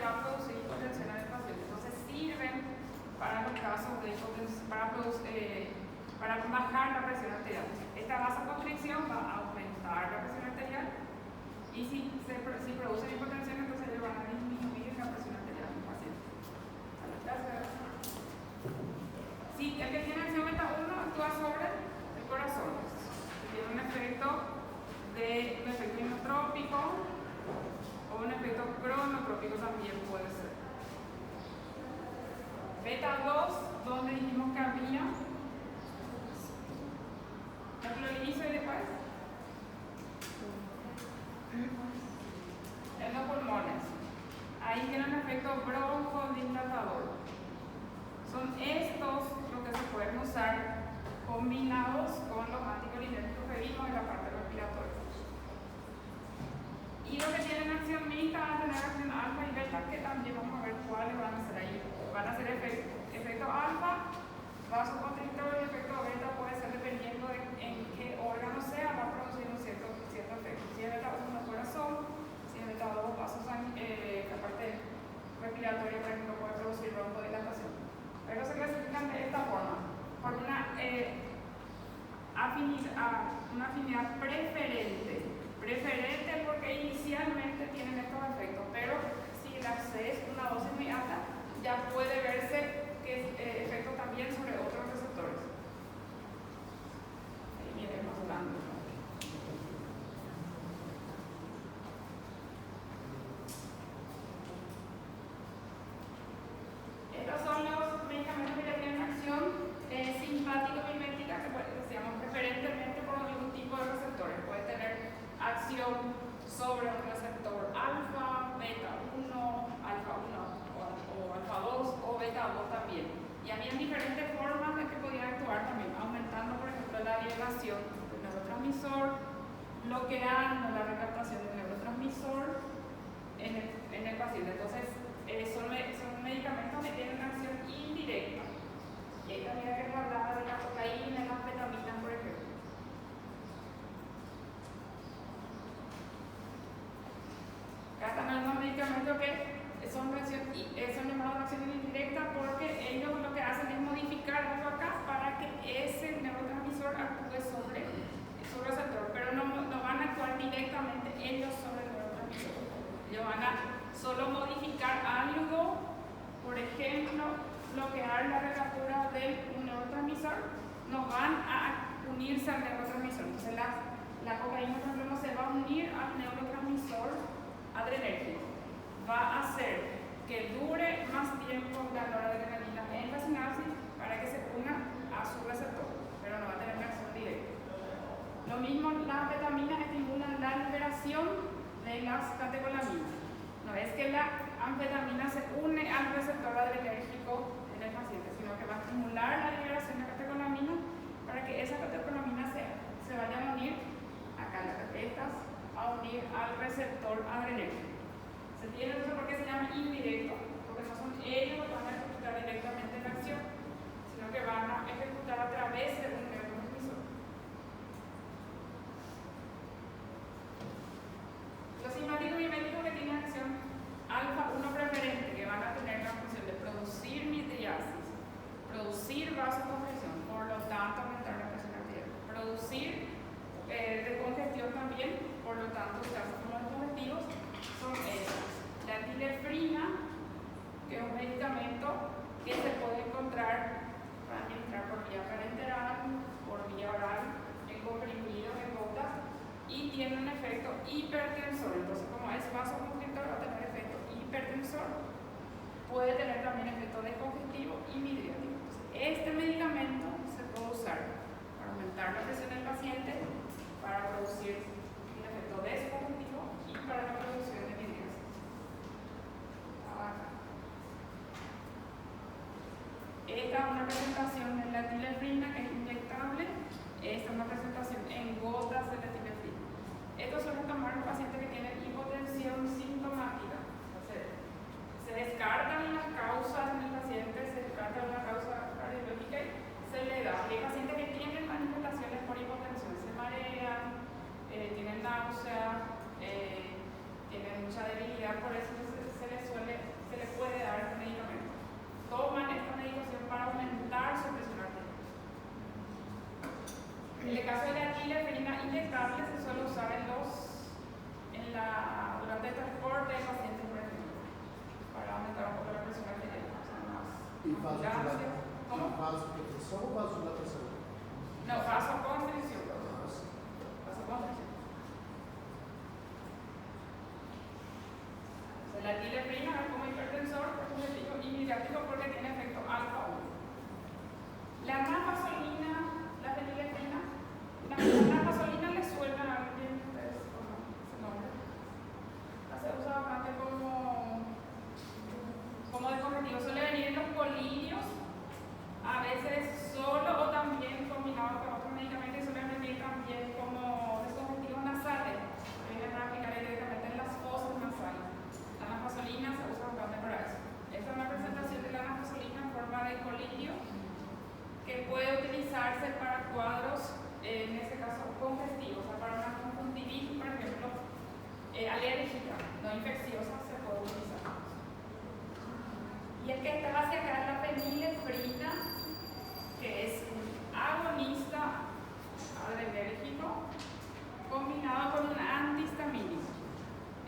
va a producir hipotensión en el paciente. Entonces sirven para los casos de hipotensión, para bajar la presión arterial. Esta vasoconstricción va a aumentar la presión arterial y si produce hipotensión, entonces le van a disminuir la presión arterial del paciente. Si el que tiene acción beta 1 actúa sobre el corazón, tiene un efecto inotrópico o un efecto cronotrópico también puede ser. Beta 2, donde dijimos que había la clorilizo y después en los pulmones. Ahí tiene un efecto broncodilatador. Son estos los que se pueden usar combinados con los anticolinérgicos que vimos en la parte respiratoria. Y los que tienen acción mixta van a tener acción alfa y beta, que también vamos a ver cuáles van a ser ahí. Van a ser efecto alfa, vasoconstrictor, y efecto beta puede ser dependiendo de en qué órgano sea, va a producir un cierto efecto. Si es beta 1 corazón, si es beta 2 vasos la parte respiratoria, por ejemplo, puede producir broncodilatación. Pero se clasifican de esta forma, por una afinidad preferente. Preferente porque inicialmente tienen estos efectos, pero si el acceso es una dosis muy alta, ya puede verse que efectos también sobre otros receptores. Ahí miremos hablando. Estos son los medicamentos que ya tienen acción simpático-mimética, que decíamos preferentemente por algún tipo de receptores. Puede tener acción sobre un receptor alfa, beta 1, alfa 1 o alfa 2 o beta 2 también. Y había diferentes formas de que podían actuar también, aumentando por ejemplo la liberación del neurotransmisor, bloqueando la recaptación del neurotransmisor en el paciente. Entonces son medicamentos que tienen acción indirecta. Y ahí también hay que hablar de la cocaína, las anfetaminas, por ejemplo. Acá están algunos medicamentos que son llamados acción indirecta porque ellos lo que hacen es modificar algo acá para que ese neurotransmisor actúe sobre su receptor, pero no van a actuar directamente ellos sobre el neurotransmisor. Ellos van a solo modificar algo, por ejemplo, bloquear la recaptura del neurotransmisor, no van a unirse al neurotransmisor. Entonces la cocaína, por ejemplo, no se va a unir al neurotransmisor adrenérgico. Va a hacer que dure más tiempo la noradrenalina en la sinapsis para que se una a su receptor, pero no va a tener una acción directa. Lo mismo, las anfetaminas estimulan la liberación de las catecolaminas. No es que la anfetamina se une al receptor adrenérgico en el paciente, sino que va a estimular la liberación de catecolaminas para que esas catecolaminas se vayan a unir acá las estas a unir al receptor adrenérgico. Se tiene eso porque se llama indirecto, porque no son ellos que van a ejecutar directamente la acción, sino que van a ejecutar a través de un neurotransmisor. Los simpáticos miméticos que tienen acción alfa 1 preferente, que van a tener la función de producir midriasis, producir vasoconstricción, por lo tanto aumentar la presión arterial, producir decongestión también, por lo tanto casos como los congestivos son esas. La tilefrina, que es un medicamento que se puede encontrar para administrar por vía parenteral, por vía oral, en comprimidos, en gotas, y tiene un efecto hipertensor. Entonces, como es vasoconstrictor, va a tener efecto hipertensor, puede tener también efecto decongestivo y midriático. Entonces, este medicamento se puede usar para aumentar la presión del paciente, para producir un efecto descongestivo y para la producción de midriasis. Esta es una presentación de la tilefrina que es inyectable. Esta es una presentación en gotas de la tilefrina. Esto suele tomar un paciente que tiene hipotensión sintomática. Entonces, se descartan las causas en el paciente, se descarta una causa cardiológica y se le da. Hay pacientes que tienen manifestaciones por hipotensión, se marean, tienen náusea, tienen mucha debilidad, por eso se les suele Gracias. ¿Cómo? Vasoconstricción o vasodilatación? No, vasoconstricción. Vasoconstricción. La etileprina es como hipertensor por objetivo inmediático porque tiene efecto alfa 1. La nafasolina, la fenileprina, la nafasolina le suena a alguien, ustedes conocen ese nombre. Se usa bastante como de correctivo. Suele venir en los colidios, a veces solo o también combinado con otros medicamentos, y suele venir también como descongestivos nasales. Viene para aplicar directamente en las fosas nasales. La nafasolina se usa bastante para eso. Esta es una presentación de la nafasolina en forma de colidio que puede utilizarse para cuadros, en este caso congestivos, o sea, para una conjuntivitis, por ejemplo, alérgica, no infecciosa, se puede utilizar. Y el que está hacia acá es la fenilefrina, que es un agonista adrenérgico combinado con un antihistamínico.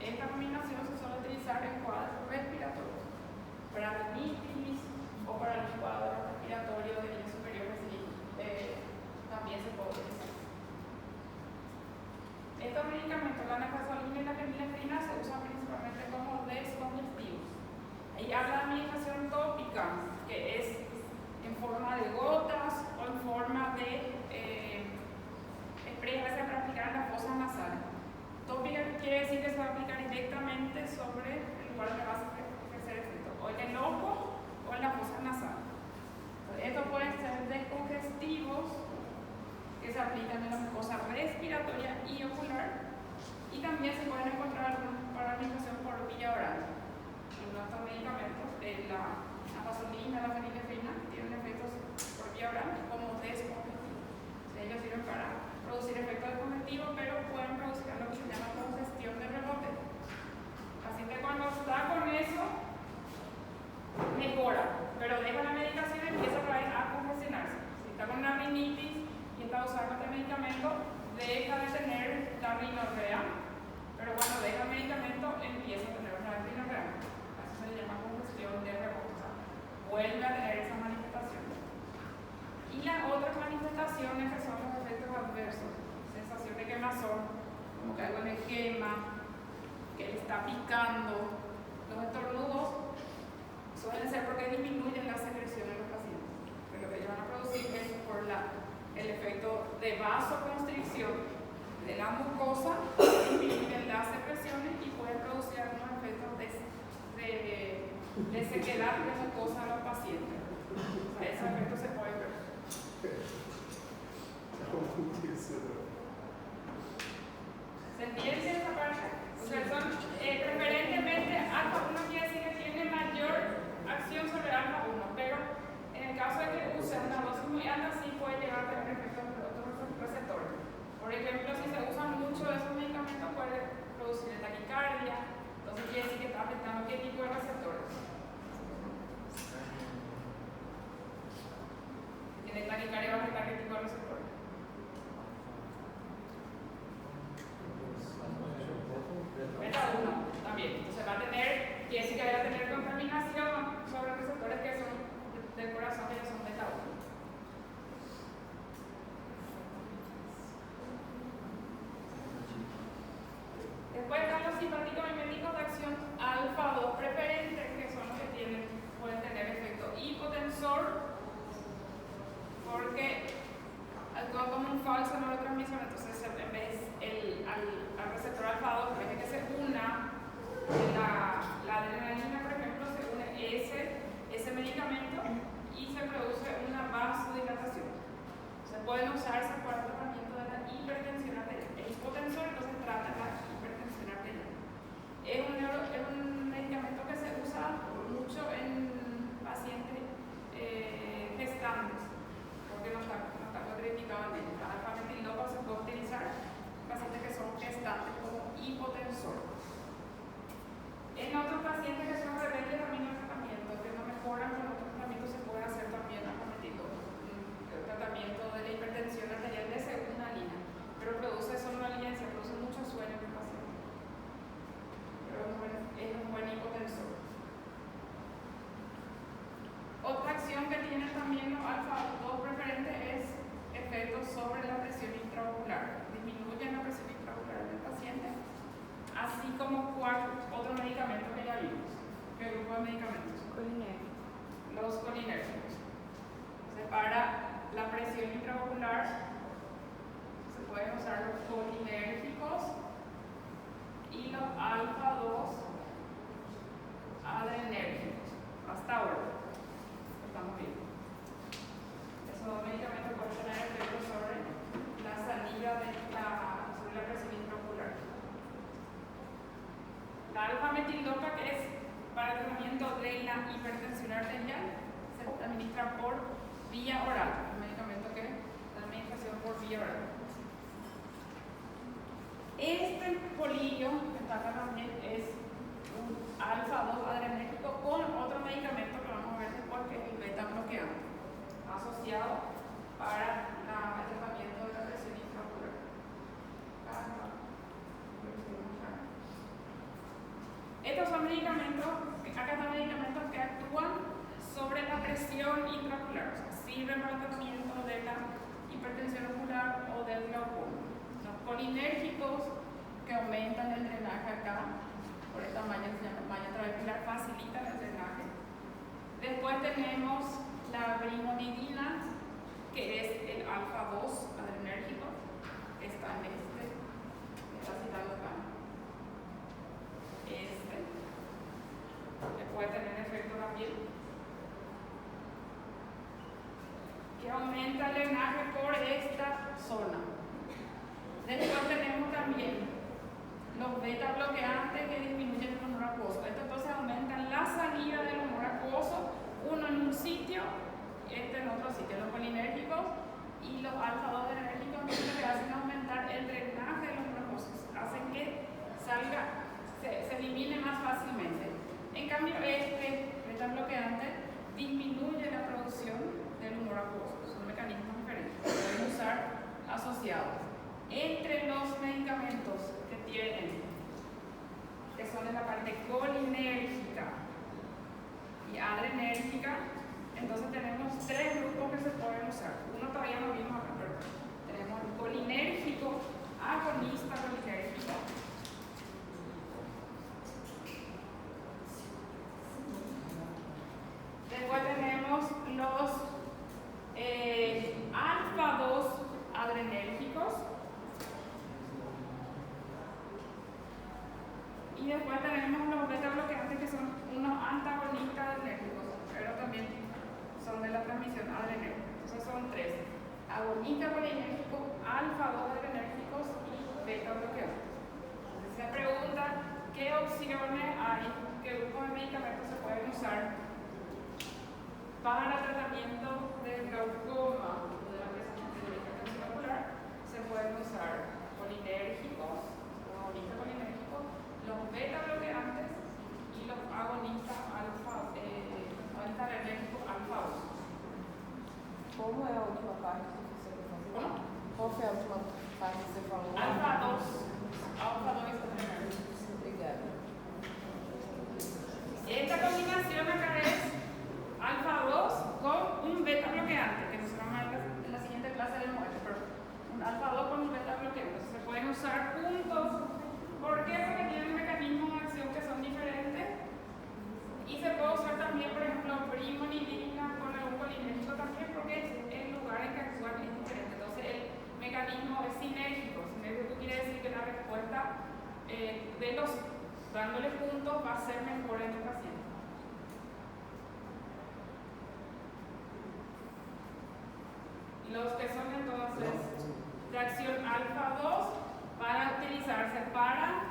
Esta combinación se suele utilizar en cuadros respiratorios, para rinitis o para el cuadro respiratorio de nivel superior también se puede utilizar. Estos medicamentos, la nafasolina y la fenilefrina, se usan principalmente como descongestivos. Ahí habla de administración tópica, que es en forma de gotas o en forma de spray, a veces para aplicar en las fosas nasales. Tópica quiere decir que se va a aplicar directamente sobre el lugar donde va a ejercer efecto, o en el ojo o en la fosa nasal. Estos pueden ser descongestivos que se aplican en la mucosa respiratoria y ocular, y también se pueden encontrar algunos para administración por vía oral. Estos medicamentos, la nafasolina, la fenilefrina, tienen efectos por vía oral como descongestivos. Ellos sirven para producir efectos descongestivos, pero pueden producir lo que se llama congestión de rebote. Así que cuando está con eso, mejora, pero deja la medicación y empieza a congestionarse. Si está con una rinitis y está usando este medicamento, deja de tener la rinorrea, pero cuando deja el medicamento, empieza a tener una rinorrea. Eso se llama congestión de rebote. O sea, vuelve a tener esas manifestaciones. Y las otras manifestaciones que son los efectos adversos, sensación de quemazón, como que algo le quema, que le está picando. Los estornudos suelen ser porque disminuyen la secreción en los pacientes, pero lo que ellos van a producir es por el efecto de vasoconstricción de la mucosa, disminuyen las secreciones y pueden producir algunos efectos de sequedad de mucosa a los pacientes. O sea, esos efectos se pueden ver. ¿Se entiende esa parte? O sea, son preferentemente alfa 1 quiere decir que tiene mayor acción sobre alfa 1, pero en el caso de que use una dosis muy alta, sí puede llegar a tener efectos sobre otros receptores. Por ejemplo, si se usan mucho de esos medicamentos, puede producir taquicardia, entonces quiere decir que está afectando qué tipo de receptores. En el taquicardia va a afectar qué tipo de receptores. Beta 1 también. Entonces va a tener, quiere decir que va a tener contaminación sobre receptores que son del corazón, que son beta 1. Después están los simpáticos miméticos de acción alfa 2 preferente, que son los que pueden tener efecto hipotensor, porque actúa como un falso neurotransmisor. Entonces en vez al receptor alfa 2, en vez de que se una la adrenalina, por ejemplo, como cuál otro medicamento que ya vimos. ¿Qué grupo de medicamentos? Colinérgicos. Los colinérgicos. Entonces, para la presión intraocular se pueden usar los colinérgicos y los alfa-2 adrenérgicos. Hasta ahora estamos bien. Esos dos medicamentos pueden tener efecto sobre la salida sobre la presión intraocular. La alfa-metildopa, que es para el tratamiento de la hipertensión arterial, se administra por vía oral, un medicamento que da administración por vía oral. Este polillo que está acá también es un alfa-2 adrenérgico con otro medicamento que vamos a ver después, que es el beta bloqueante, asociado para el tratamiento de la presión intraocular. Estos son medicamentos, acá están medicamentos que actúan sobre la presión intraocular, o sea, sirven para el tratamiento de la hipertensión ocular o del glaucoma. Los colinérgicos, que aumentan el drenaje acá, por esta malla se llama malla trabecular, facilitan el drenaje. Después tenemos la brimonidina, que es el alfa-2 adrenérgico, que está en me está citando acá. Que puede tener efecto también, que aumenta el drenaje por esta zona. Después tenemos también los beta bloqueantes que disminuyen el humor acuoso. Estos entonces aumentan la salida del humor acuoso, uno en un sitio, en otro sitio. Los colinérgicos y los alfa-2 adrenérgicos lo que hacen es aumentar el drenaje del humor acuoso, hacen que salga, se elimine más fácilmente. En cambio, este beta bloqueante disminuye la producción del humor acuoso. Son mecanismos diferentes, se pueden usar asociados. Entre los medicamentos que tienen, que son de la parte colinérgica y adrenérgica, entonces tenemos tres grupos que se pueden usar. Uno todavía no vimos acá, pero tenemos el colinérgico, agonista colinérgico. Después tenemos los alfa-2 adrenérgicos. Y después tenemos los beta bloqueantes, que son unos antagonistas adrenérgicos, pero también son de la transmisión adrenérgica. Entonces son tres: agonista colinérgico, alfa-2 adrenérgicos y beta bloqueantes. Entonces se pregunta qué opciones hay, qué grupos de medicamentos se pueden usar para tratamiento del glaucoma o de la hipertensión ocular. Se pueden usar colinérgicos, agonistas colinérgicos, los beta bloqueantes y los agonistas adrenérgicos alfa-2. Como é a última parte que você falou? Como? Qual foi a última parte que você falou? Alfa-2 adrenérgicos. Obrigada. Esta combinación acá es alfa-2 con un beta bloqueante, que nosotros vamos a ver en la siguiente clase del modelo, pero un alfa-2 con un beta bloqueante. Se pueden usar juntos. ¿Por qué? Porque tienen mecanismos de acción que son diferentes. Y se puede usar también, por ejemplo, brimonidina con algún colinérgico también, porque el lugar en que actúan es diferente. Entonces el mecanismo es sinérgico. Sinérgico quiere decir que la respuesta dándole puntos va a ser mejor en el paciente. Los que son entonces de acción alfa-2 van a utilizarse para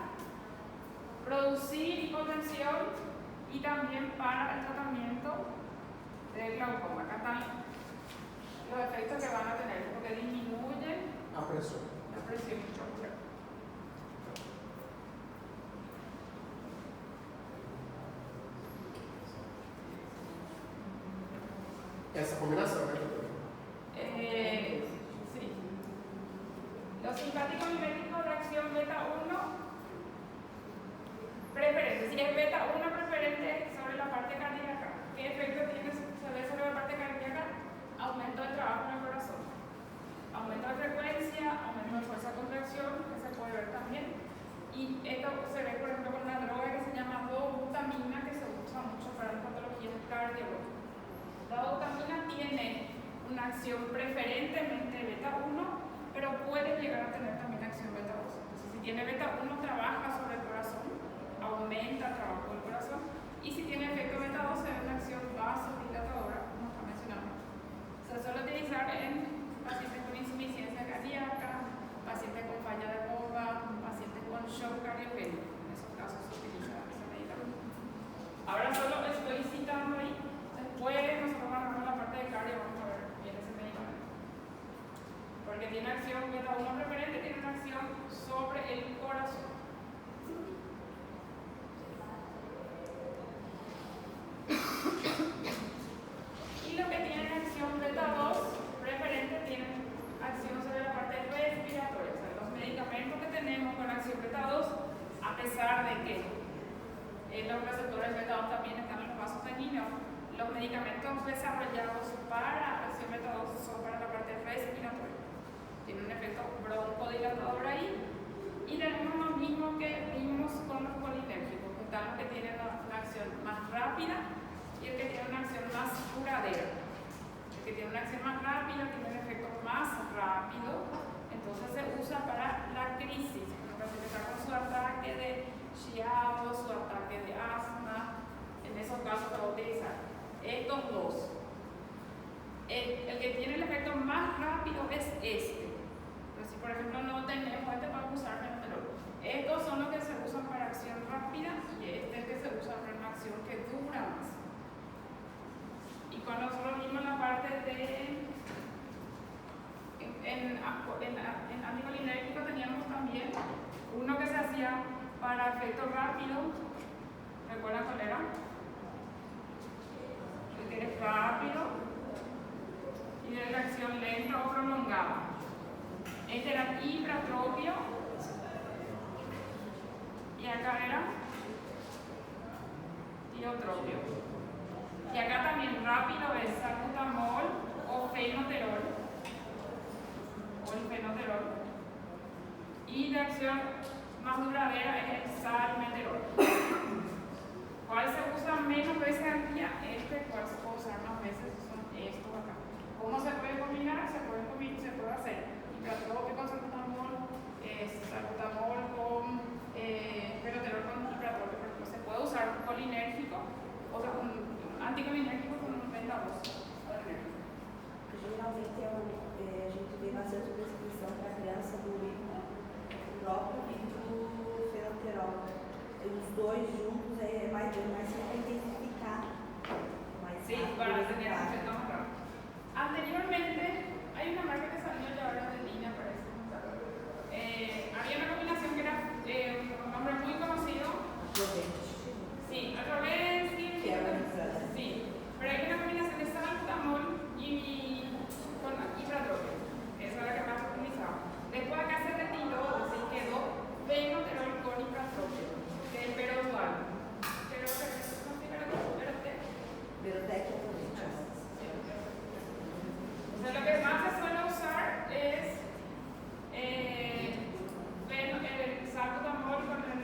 producir hipotensión y también para el tratamiento del glaucoma. Acá están los efectos que van a tener, porque disminuyen A pressão. la presión intraocular. Essa combinação, né, doutor? Sí. Los simpáticos miméticos de acción beta-1 preferente. Si es beta-1 preferente sobre la parte cardíaca, ¿qué efecto tiene? Se ve sobre la parte cardíaca: aumento del trabajo en el corazón, aumento de frecuencia, aumento de fuerza de contracción, que se puede ver también. Y esto se ve, por ejemplo, con una droga que se llama dobutamina, que se usa mucho para las patologías cardiológicas. La dobutamina tiene una acción preferentemente beta-1, pero puede llegar a tener también acción beta-2. Entonces, si tiene beta-1, trabaja sobre el corazón, aumenta el trabajo del corazón, y si tiene efecto beta-2, se ve una acción vasodilatadora, como está mencionando. Se suele utilizar en pacientes con insuficiencia cardíaca, pacientes con falla de bomba, pacientes con shock cardiogénico. En esos casos se utiliza ese medicamento. Ahora solo estoy citando ahí. Después nosotros vamos a la parte de cardio, vamos a ver bien ese medicamento. Porque tiene acción beta-1 preferente, tiene una acción sobre el corazón. Y lo que tiene acción beta-2 preferente tiene acción sobre la parte respiratoria. O sea, los medicamentos que tenemos con acción beta-2, a pesar de que los receptores beta-2 también están en los vasos sanguíneos, los medicamentos desarrollados para acción beta-2 son para la parte respiratoria. Tiene un efecto broncodilatador ahí. Y tenemos lo mismo que vimos con los colinérgicos, que están los que tienen una acción más rápida y el que tiene una acción más duradera. El que tiene una acción más rápida tiene un efecto más rápido, entonces se usa para la crisis. Cuando el paciente está con su ataque de chiado, su ataque de asma, en esos casos se va a utilizar estos dos. El que tiene el efecto más rápido es este. Entonces, si por ejemplo no tenemos este, vamos a usar metanol. Estos son los que se usan para acción rápida y este es el que se usa para una acción que dura más. Y cuando nosotros vimos la parte de en anticolinérgico teníamos también uno que se hacía para efecto rápido. ¿Recuerdan cuál era? El que es rápido y de la acción lenta o prolongada. Este era hipratropio y acá era tiotropio. Y acá también rápido es salbutamol o fenoterol. O el fenoterol. Y de acción más duradera es el salmeterol. ¿Cuál se usa menos veces al día? ¿Cuál se puede usar más veces? Son estos acá. ¿Cómo se puede combinar? Se puede hacer hipratropio con salbutamol, salbutamol con fenoterol con hipratropio. Por ejemplo, se puede usar un colinérgico, o sea, un anticolinérgico com um beta-2. Geralmente a gente vê bastante prescrição para criança do próprio e do fenoterol. Os dois juntos é mais para intensificar. Sí, para tener un efecto más rápido. Anteriormente, hay una marca que salió ya ahora de línea, parece. Había una combinación que era un nombre muy conocido. Sí, al revés, sí. Sí, pero hay una combinación de salbutamol y con hipratropio. Esa es la que más se utilizaba. Después acá se retiró, así quedó fenoterol con hipratropio, que es el perodual. Pero Verotec é o sea, lo que más se suele usar es el salbutamol con el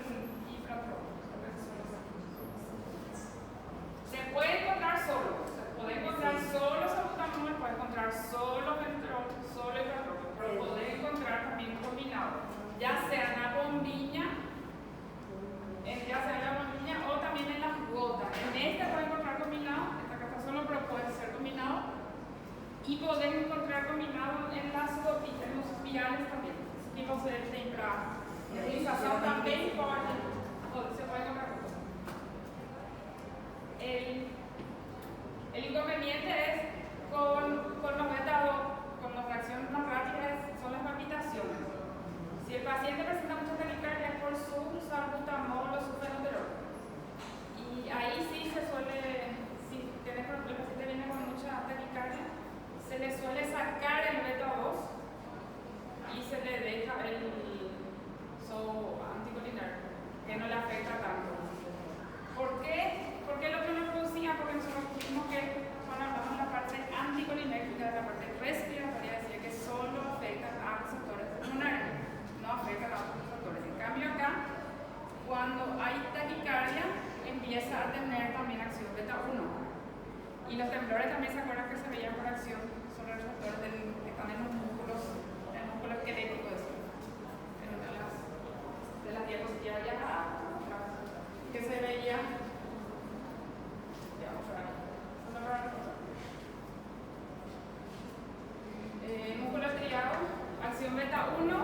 Y los temblores también se acuerdan que se veían por acción sobre receptores que están en los músculos, en el músculo esquelético, en una de las diapositivas ya que se veía. Ya, vamos a ver. Músculo estriado, acción beta 1,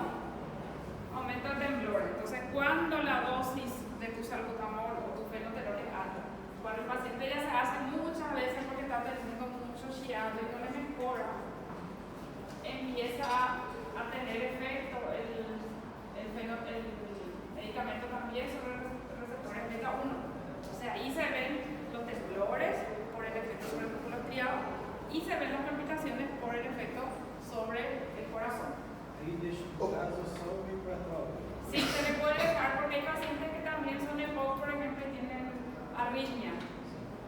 aumento el temblor. Entonces, cuando la dosis de tu salbutamol o tu fenoterol es alta, cuando el paciente ya se hace muchas veces porque está teniendo mucho chiado y no le mejora, empieza a tener efecto el medicamento también sobre los receptores beta 1. O sea, ahí se ven los temblores por el efecto sobre el músculo estriado y se ven las palpitaciones por el efecto sobre el corazón. Ahí deixa o caso só o hipertrófico. Sí, se le puede dejar porque hay pacientes que también son EPOC, por ejemplo, y tienen arritmia.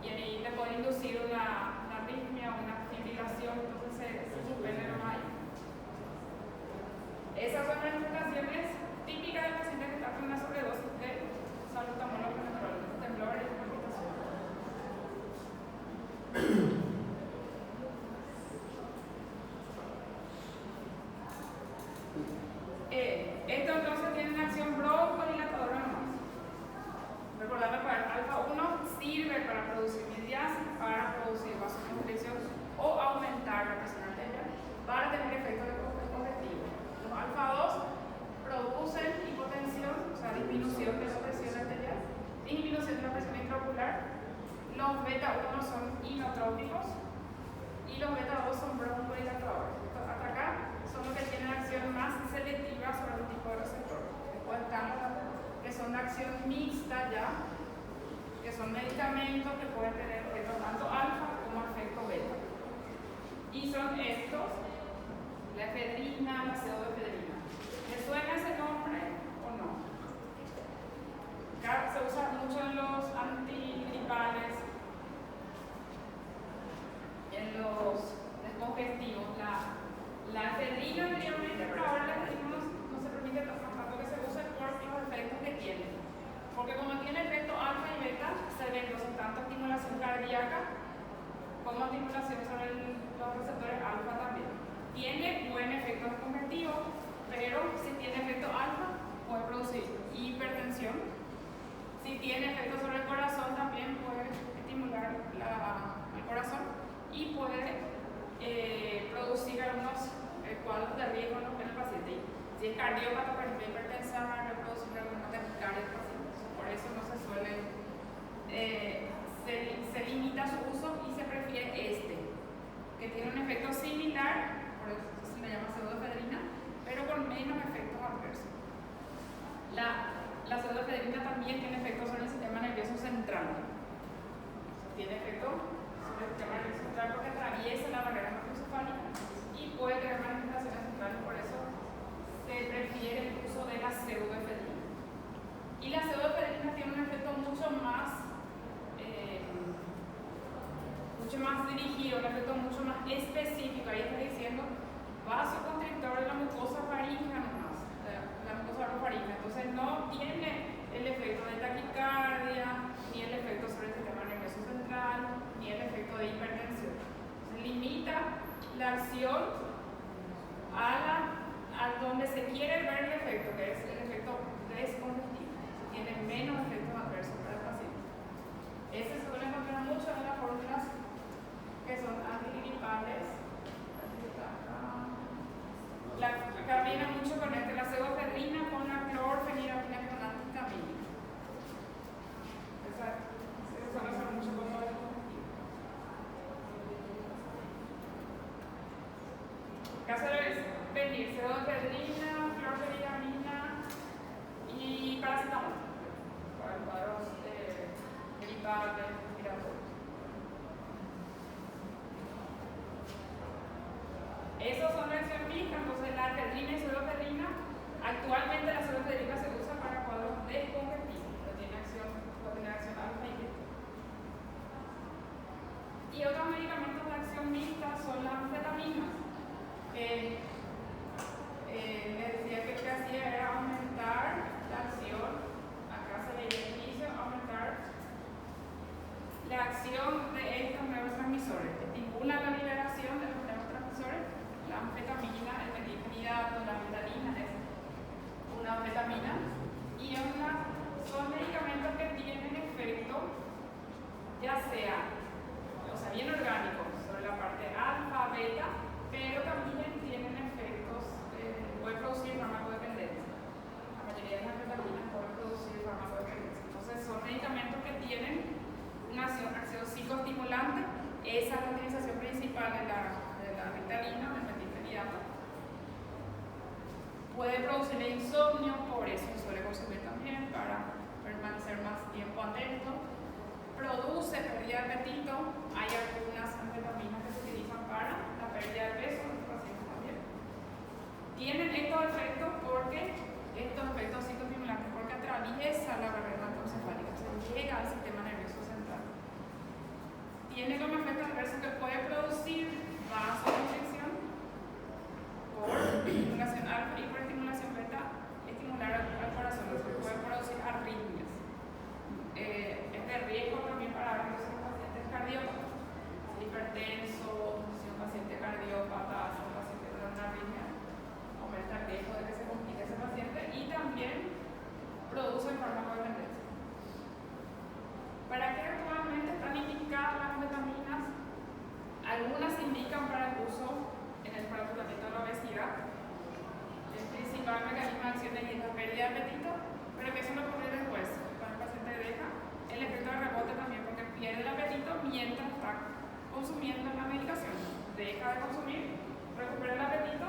Y ahí le puede inducir una arritmia o una fibrilación, entonces se suspende nomás ahí. Esas son las indicaciones típicas del paciente que está con una sobredosis de salbutamol o fenoterol, temblores y palpitaciones. Esto entonces tiene una acción broncodilatadora nomás. Recordando que el alfa 1 sirve para producir midiasis, para producir vasoconstricción o aumentar la presión arterial para tener efectos de congestivo. Los alfa 2 producen hipotensión, o sea, disminución de la presión arterial, disminución de la presión intraocular. Los beta 1 son inotrópicos y los beta 2 son broncodilatadores. Hasta acá son los que tienen acción más selectiva sobre un tipo de receptor. Después están los que son de acción mixta ya, que son medicamentos que pueden tener efecto tanto alfa como efecto beta. Y son estos, la efedrina, la pseudoefedrina. ¿Les suena ese nombre o no? Acá se usa mucho en los antigripales, en los descongestivos. La efedrina anteriormente, pero ahora la efedrina no se permite tanto que se use por los efectos que tiene. Porque como tiene efecto alfa y beta, se reduce tanto estimulación cardíaca como estimulación sobre los receptores alfa también. Tiene buen efecto descongestivo, pero si tiene efecto alfa, puede producir hipertensión. Si tiene efecto sobre el corazón, también puede estimular el corazón y puede producir algunos cuadros de riesgo en el paciente. Si es cardiópata, por ejemplo, hipertensión, va a producir alguna taquicardia del paciente. Por eso no se suele, se limita su uso y se prefiere que tiene un efecto similar, por eso se le llama pseudoefedrina, pero con menos efectos adversos. La pseudoefedrina también tiene efectos sobre el sistema nervioso central. Tiene efecto sobre el sistema nervioso central porque atraviesa la barrera hematoencefálica y puede tener manifestaciones centrales, por eso se prefiere el uso de la pseudoefedrina. Y la pseudoefedrina tiene un efecto mucho más dirigido, un efecto mucho más específico. Ahí está diciendo vasoconstrictor de la mucosa faríngea nomás, la mucosa orofaríngea. Entonces no tiene el efecto de taquicardia, ni el efecto sobre el sistema nervioso central, ni el efecto de hipertensión. Se limita la acción a donde se quiere ver el efecto, que es el efecto descongestivo. Tiene menos efectos adversos para el paciente. Ese se suele encontrar mucho en las fórmulas que son antigripales. Acá viene mucho con la pseudoefedrina con la clorfeniramina con antihistamínica. Se suele usar mucho como descongestivo. Acá se debe venir pseudoefedrina, clorfeniramina y paracetamol para cuadros gripales, respiratorios. Esos son reacción mixta, entonces la efedrina y pseudoefedrina. Actualmente la pseudoefedrina se usa para cuadros descongestivos, pero puede tener acción alfa y beta. Y otros medicamentos de acción mixta son las anfetaminas, que les decía que lo que hacía era aumentar la acción, acá se veía el inicio, aumentar la acción de estos neurotransmisores. de insomnio, por eso se suele consumir también para permanecer más tiempo atento. Produce pérdida de apetito. Hay algunas anfetaminas que se utilizan para la pérdida de peso en los pacientes también. Tienen estos efectos porque estos efectos citoestimulantes porque atraviesa la barrera encefálica, se llega al sistema nervioso central. Tiene como efecto adverso que puede producir vasoconstricción por estimulación alfa y por estimulación beta, estimular al corazón, lo que puede producir arritmias. Es de riesgo también para los pacientes cardiópatas, hipertenso, si un paciente cardiópata, si un paciente con una arritmia, aumenta el riesgo de que se complique ese paciente y también produce farmacodependencia. ¿Para qué actualmente están indicadas las anfetaminas? Algunas se indican para el uso para el tratamiento de la obesidad. El principal mecanismo de acción es la pérdida de apetito, pero que eso lo ocurre después, cuando el paciente deja el efecto de rebote también, porque pierde el apetito mientras está consumiendo la medicación. Deja de consumir, recupera el apetito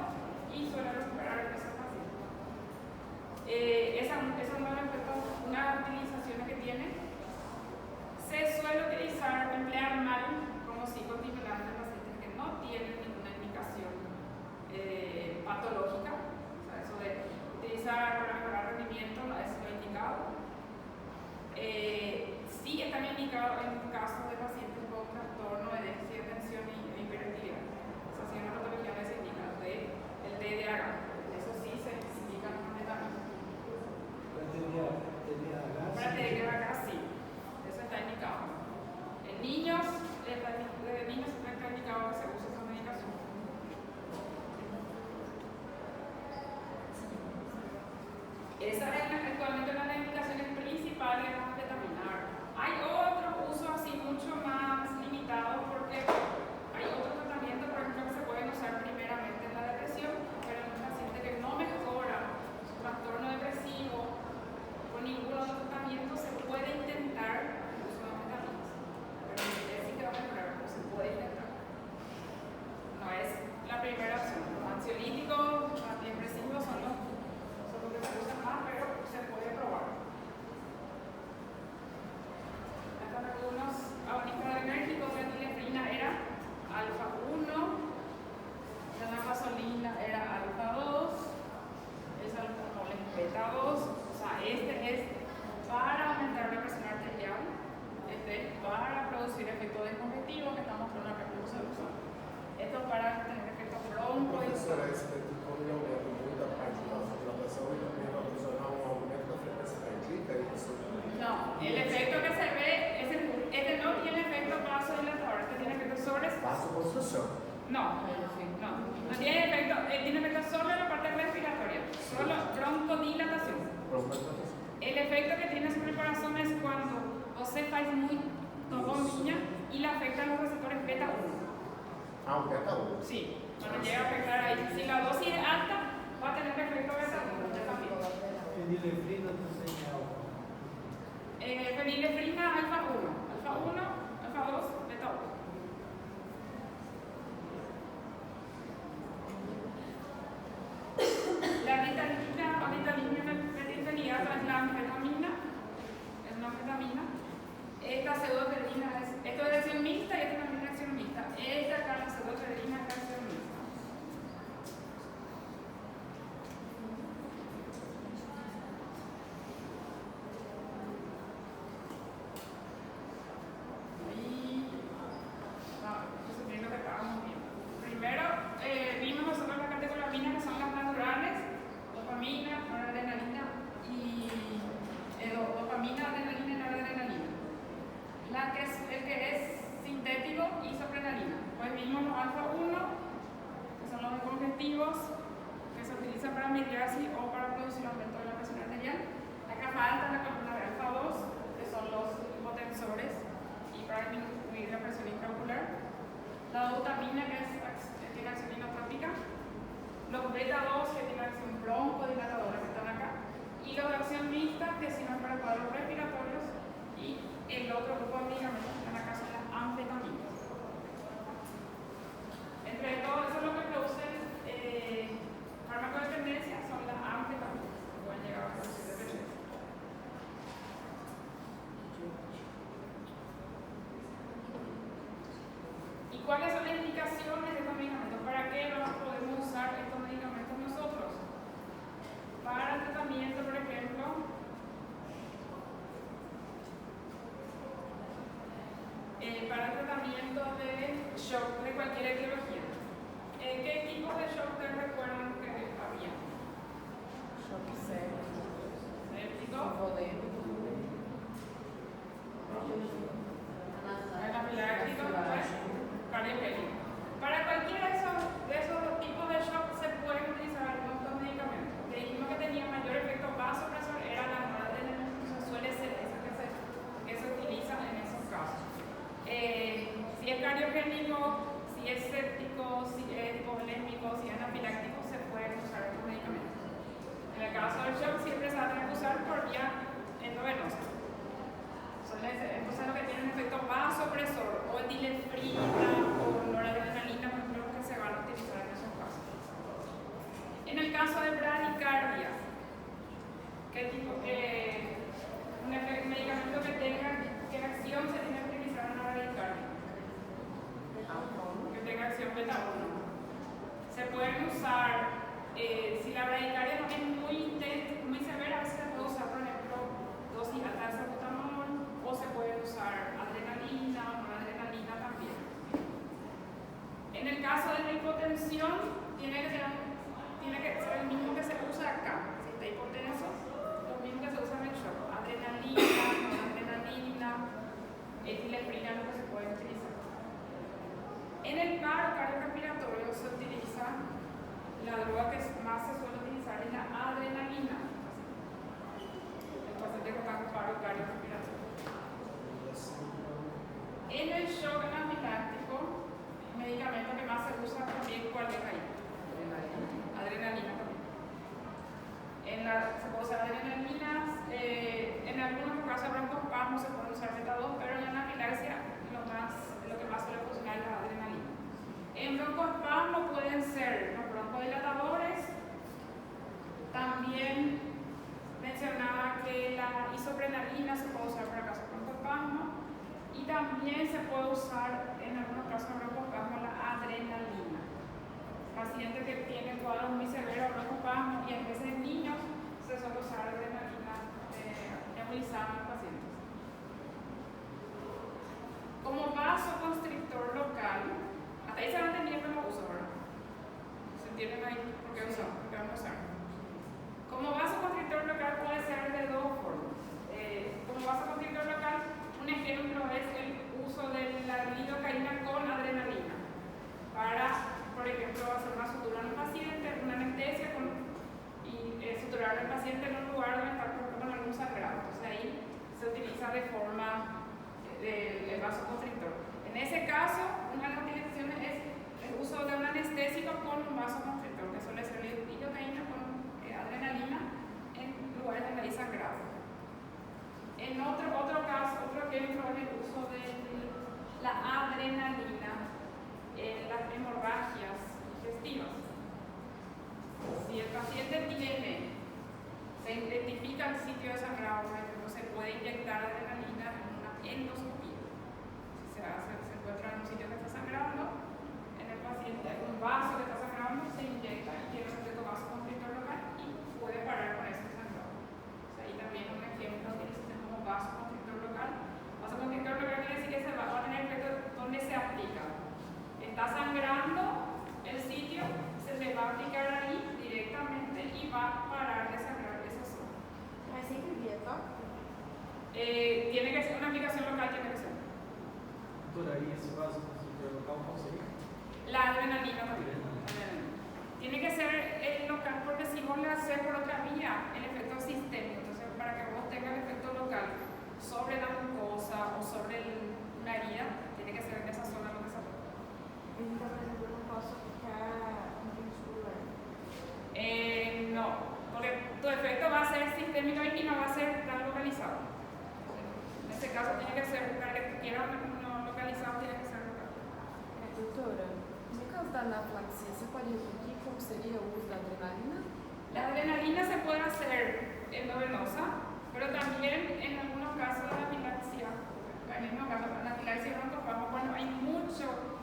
y suele recuperar el peso paciente. Esa es una utilización que tiene. Se suele utilizar, emplear mal como psicoestimulante en pacientes que no tienen ninguna indicación patológica. O sea, eso de utilizar para mejorar el rendimiento no es lo indicado. Sí están indicados en casos de pacientes con trastorno de déficit de atención y hiperactividad. O sea, si una patología no se indica el TDAH, eso sí se indica completamente. Para TDAH sí, eso está indicado. En niños, desde niños está indicado que se use esa medicación. Esa es actualmente una de las indicaciones principales de la anfetamina. Hay otros usos así mucho más limitados porque hay otros tratamientos, por ejemplo, que se pueden usar primeramente en la depresión, pero en un paciente que no mejora su trastorno depresivo con ningún otro tratamiento se puede intentar el uso de anfetaminas. Pero no quiere decir que va a mejorar, pero se puede intentar. No es la primera opción. Los ansiolíticos, los antidepresivos son los que se usan más, pero se puede probar. Estos algunos anticolinérgicos de antilefrina era alfa 1, la nafazolina era alfa 2, el salbutamol es beta 2, o sea, este es para aumentar la presión arterial, este es para producir efecto descongestivo, que estamos mostrando acá cómo se usa. Esto es para tener efecto bronco y Professora, esse metocônio aumenta muito a parte da vasodilatação e também vai ocasionar um aumento da frequência cardíaca, é isso? no, el efecto que se ve, este no tiene efecto vasodilatador, este tiene efecto sobre... Vasoconstrução. No tiene efecto, tiene efecto solo en la parte respiratoria, solo broncodilatación. El efecto que tiene sobre el corazón es cuando você faz muito bombinha y le afecta a los receptores beta 1. Ah, o beta 1. Sí, cuando llega a afectar ahí. Si la dosis es alta, va a tener efecto beta 1 también. Fenilefrina também é alfa. Fenilefrina alfa 1, alfa 2, beta 1. La ritalina metilfenidato es la anfetamina, es una anfetamina. Esta pseudoephedrina esto es reacción mixta y esta también es reacción mixta. Esta acá, la pseudoephedrina, es reacción mixta. Ahí resumir lo que estábamos viendo. Primero, vimos nosotros las catecolaminas que son las naturales, dopamina, noradrenalina y dopamina, adrenalina y noradrenalina. El que es sintético, isoprenalina. Pues vimos los alfa 1, que son los descongestivos, que se utilizan para mediarse o para producir aumento de la presión arterial. Acá falta la columna de alfa 2, que son los hipotensores y para disminuir la presión intraocular. La dotamina, que tiene acción inotrópica. Los beta 2, que tienen acción broncodilatadora, que están acá. Y los de acción mixta, que sirven para cuadros respiratorios. Y el otro grupo de medicamentos que están acá son las anfetaminas. Entre todo eso lo que producen farmacodependencia son las anfetaminas. cuáles son las indicaciones de estos medicamentos? ¿Para qué podemos usar estos medicamentos nosotros? Para el tratamiento, por ejemplo, para el tratamiento de shock de cualquier etiología. ¿Qué tipo de shock te recuerdan que había? Choque séptico, Séptico, hipovolémico, anafiláctico, cardiogénico. Para cualquiera de esos tipos de shock se pueden utilizar algunos de los medicamentos. Le dijimos que tenía mayor efecto vasopresor, era la noradrenalina, entonces suele ser esa que se utiliza en esos casos. Si es cardiogénico, si es séptico, si es hipovolémico, si es anafiláctico, se pueden usar estos medicamentos. En el caso del shock siempre se va a tener que usar por vía endovenosa. Entonces lo que tiene un efecto vasopresor, o epinefrina o noradrenalina, por ejemplo, que se van a utilizar en esos casos. En el caso de bradicardia, ¿qué tipo? Un medicamento que tenga que acción se tiene que utilizar en la bradicardia. Que tenga acción beta 1. Se pueden usar, si la bradicardia no es muy severa, a veces se puede usar, por ejemplo, dosis alta de salbutamol, o se puede usar adrenalina o noradrenalina también. En el caso de la hipotensión, tiene que ser el mismo que se usa acá. Si está hipotenso, lo mismo que se usa en el shock. Adrenalina, noradrenalina, epinefrina, lo que se puede utilizar. En el paro cardiorrespiratorio se utiliza la droga que más se suele utilizar es la adrenalina. El paciente que está con paro cardiorrespiratorio. En el shock anafiláctico, el medicamento que más se usa también, ¿cuál es ahí? Adrenalina también. Se puede usar adrenalinas, en algunos casos broncoespasmo se puede usar beta 2, pero en la anafilaxia lo que más suele funcionar es la adrenalina. En broncoespasmo pueden ser los broncodilatadores. También mencionaba que la isoprenalina se puede usar para casos de broncoespasmo. Y también se puede usar en algunos casos de broncoespasmo la adrenalina. Pacientes que tienen cuadros muy severos de broncoespasmo y a veces en niños se suele usar adrenalina nebulizada en los pacientes. Como vasoconstrictor local, hasta ahí se van entendiendo los usos, ¿verdad? ¿Se entienden ahí por qué usamos? ¿Por qué vamos a usar? Como vasoconstrictor local puede ser de dos formas. Como vasoconstrictor local, un ejemplo es el uso de la lidocaína con adrenalina para, por ejemplo, hacer una sutura en el paciente, una anestesia y suturar al paciente en un lugar donde está con algún sangrado. Entonces ahí se utiliza de forma el vasoconstrictor. En ese caso, una de las utilizaciones es el uso de un anestésico con un vasoconstrictor, que suele ser lidocaína con adrenalina en lugares donde hay sangrado. En otro caso, otro ejemplo es el uso de la adrenalina en las hemorragias digestivas. Si el paciente se identifica el sitio de sangrado, se puede inyectar adrenalina en una endoscopía. Si se encuentra en un sitio que está sangrando, en el paciente hay un vaso que está sangrando, se inyecta y tiene un efecto vasoconstrictor local y puede parar con ese sangrado. Ahí también un ejemplo de como vasoconstrictor local. Vasoconstrictor local quiere decir que se va a tener efecto donde se aplica. Está sangrando el sitio, se le va a aplicar ahí directamente y va a parar de sangrar esa zona. Mas sempre via toque? Tiene que ser una aplicación local, tiene que ser. Doutora, e esse vasoconstrictor local qual seria? La adrenalina también. Tiene que ser el local porque si vos le haces por otra vía el efecto sistémico, entonces para que vos tengas el efecto local sobre la mucosa o sobre una herida, tiene que ser en esa zona donde se aplica. Então, por exemplo, eu não posso aplicar um ventilador. No, porque tu efecto va a ser sistémico y no va a ser tan localizado. En este caso tiene que ser, para que quiera no localizado, tiene que ser local. Doutora, no caso da anafilaxia, você pode repetir como seria o uso da adrenalina? La adrenalina se puede hacer endovenosa, pero también en algunos casos de anafilaxia, en el mismo caso de anafilaxia y broncoespasmo, cuando hay mucho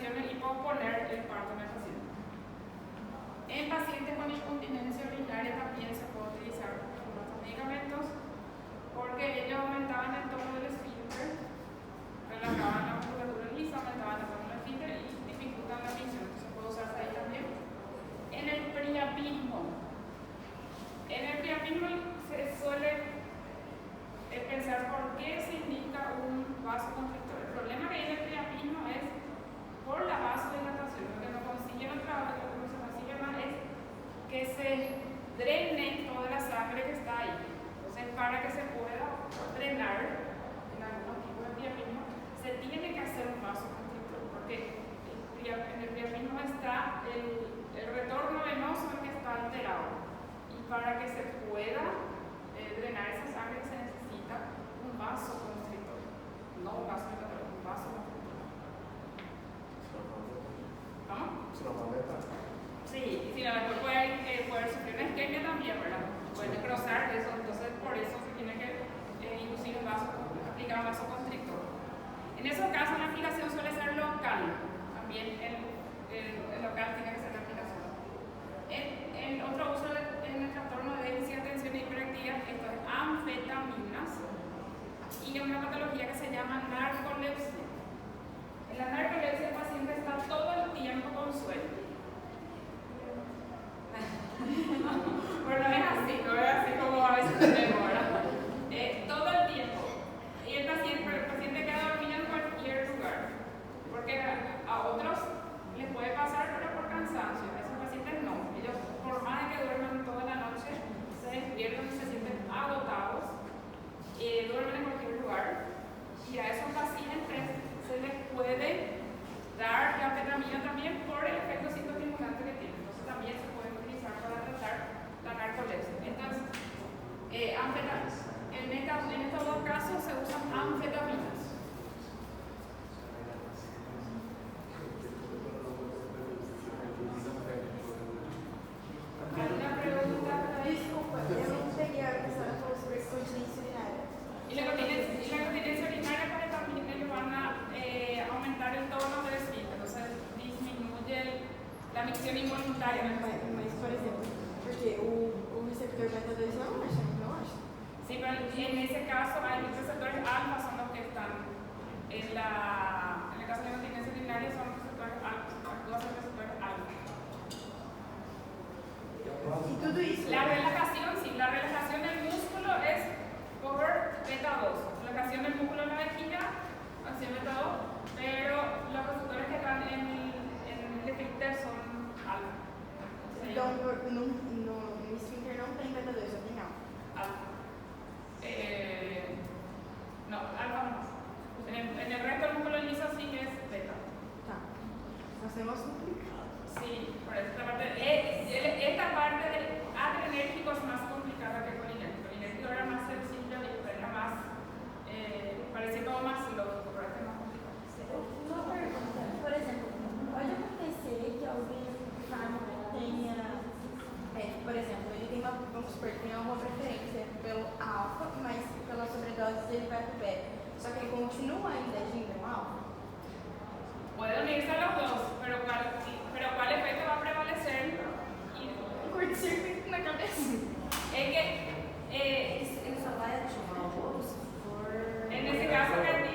contracciones y posponer el parto en el paciente. En pacientes con incontinencia urinaria también se puede utilizar estos medicamentos porque ellos aumentaban el tono del esfínter, relajaban la musculatura lisa, aumentaban el tono del esfínter y dificultan la misión. Entonces puede usarse ahí también. En el priapismo se suele pensar por qué se indica un vasoconstrictor. El problema que hay en el priapismo es por la vasodilatación. Lo que no consigue otra vez, lo que no se consigue más es que se drene toda la sangre que está ahí. Entonces, para que se pueda drenar en algunos tipos de priapismo, se tiene que hacer un vasoconstrictor, porque en el priapismo está el retorno venoso en que está alterado. Y para que se pueda drenar esa sangre se necesita un vasoconstrictor, no un vasodilatador, un vasoconstrictor. ¿Cómo? ¿Se nos paleta? Sí, y si la después puede sufrir una isquemia también, ¿verdad? Puede necrosar eso, entonces por eso se tiene que inducir aplicar un vasoconstrictor. En esos casos la aplicación suele ser local, también el local tiene que ser la aplicación. En otro uso en el trastorno de déficit de atención e hiperactividad, esto es anfetaminas y una patología que se llama narcolepsia. En la narcolepsia el paciente está todo el tiempo con sueño. Bueno, no es así como a veces tenemos, ¿verdad? Todo el tiempo. Y el paciente queda dormido en cualquier lugar. Porque a otros les puede pasar, pero por cansancio. A esos pacientes no. Ellos, por más de que duerman toda la noche, se despiertan y se sienten agotados. Duermen en cualquier lugar. Y a esos pacientes se les puede dar la anfetamina también por el efecto psicoestimulante que tiene. Entonces también se puede utilizar para tratar la narcolepsia. Entonces, en estos dos casos se usan anfetaminas. ¿Alguna pregunta? Desculpa, eu não peguei a questão da continência urinária. Y la continencia urinaria para también ellos van a aumentar el tono del esfínter, entonces disminuye la micción involuntaria. Mas, por exemplo, porque o receptor beta 2 não acha? Sí, pero en ese caso hay los receptores alfa son los que están en el caso de la continencia urinaria son los receptores alfa, actúan los receptores alfa. E tudo isso. La relajación, sí, la relajación del músculo es por beta 2, relajación del músculo de la vejiga, acción beta 2, pero los receptores que están en el esfínter son alfa. Então, no esfínter não tem beta 2, só tem alfa. Alfa. No, alfa no. En el resto del músculo liso sí es beta. Tá. Nós temos complicado. Sí, por esta parte. Esta parte del adrenérgico es más complicada que el colinérgico. El colinérgico era más sencillo y era más, parecía todo más lógico, pero este es más complicado. Uma pergunta, por exemplo, pode acontecer que alguém tenha, Por exemplo, ele tem vamos supor, tem alguma preferência pelo alfa, mas pela sobredose ele vai pro beta. Só que ele continua ainda agindo no alfa. Puede unirse a los dos, pero ¿cuál efecto va a prevalecer? Um curto-circuito na cabeça. Es que Ele só vai ativar o outro se for. en ese caso que